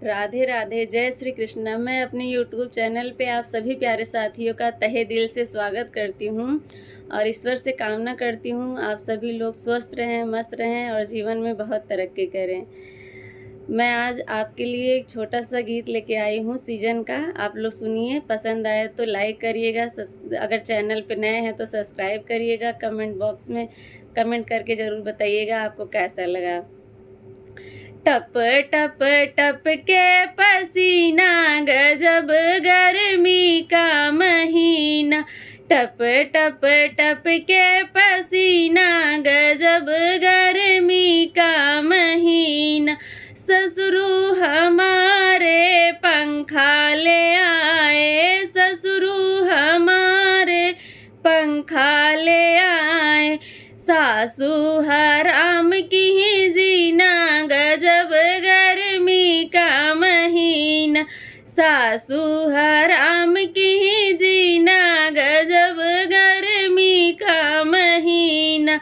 राधे राधे, जय श्री कृष्ण। मैं अपने YouTube चैनल पे आप सभी प्यारे साथियों का तहे दिल से स्वागत करती हूँ और ईश्वर से कामना करती हूँ आप सभी लोग स्वस्थ रहें, मस्त रहें और जीवन में बहुत तरक्की करें। मैं आज आपके लिए एक छोटा सा गीत लेके आई हूँ सीजन का। आप लोग सुनिए, पसंद आए तो लाइक करिएगा, अगर चैनल पे नए हैं तो सब्सक्राइब करिएगा। कमेंट बॉक्स में कमेंट करके ज़रूर बताइएगा आपको कैसा लगा। टप टप टप के पसीना, गजब गर्मी का महीना। टप टप टप के पसीना, गजब गर्मी का महीना। ससुरु हमारे पंखा ले आए, ससुरु हमारे पंखा ले आए। सासू हराम की जीना, गजब गर्मी का महीना। सासू हराम की जीना, गजब गर्मी का महीना।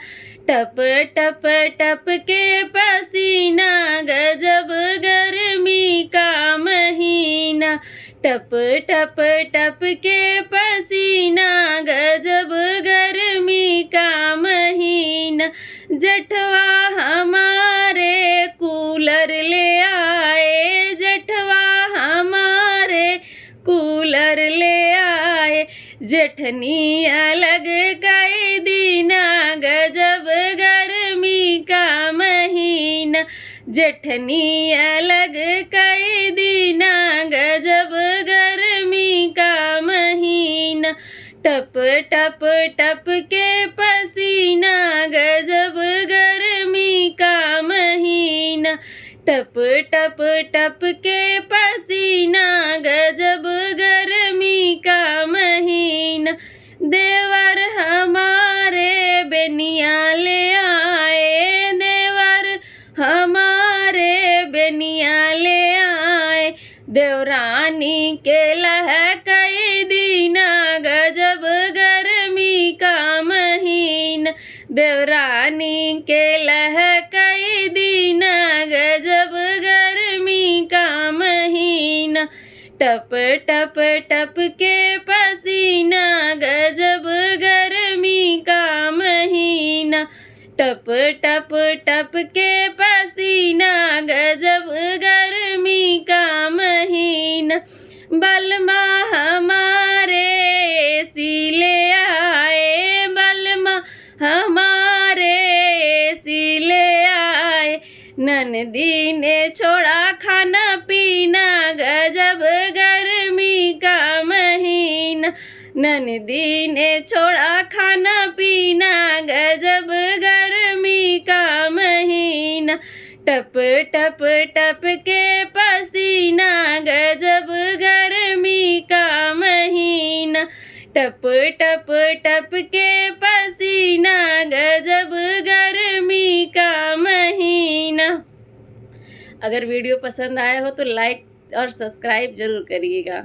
टप टप टप के पसीना, गजब गर्मी का महीना। टप टप टप के पसीना, गजब गर्मी का महीना। जेठवा हमारे कूलर ले आए, जेठवा हमारे कूलर ले आए। जेठनी अलग कई दीना, गजब गर्मी का महीना। जेठनी अलग कई दीना, गजब गर्मी का महीना। टप टप टप के पसीना, गजब गर्मी का महीना। टप टप टप के पसीना, गजब गर्मी का महीना। देवर हमारे बेनिया ले आए, देवर हमारे बेनिया ले आए। देवरानी के लहकई दीना, गजब गर्मी का महीना। देवरानी के लहकई दीना, गजब गर्मी का महीना। टप टप टप के पसीना, गजब गर्मी का महीना। टप टप टप के पसीना, गजब गर्मी का महीना। बलमा हमारे एसी ले आए, बलमा हमारे एसी ले आए। ननदी ने छोड़ा खाना पीना, गजब गर्मी का महीना। ननदी ने छोड़ा खाना पीना, गजब गर्मी का महीना। टप टप टप के पसीना, गजब गर्मी का महीना। टप टप टप के पसीना, गजब गर्मी का महीना। अगर वीडियो पसंद आया हो तो लाइक और सब्सक्राइब ज़रूर करिएगा।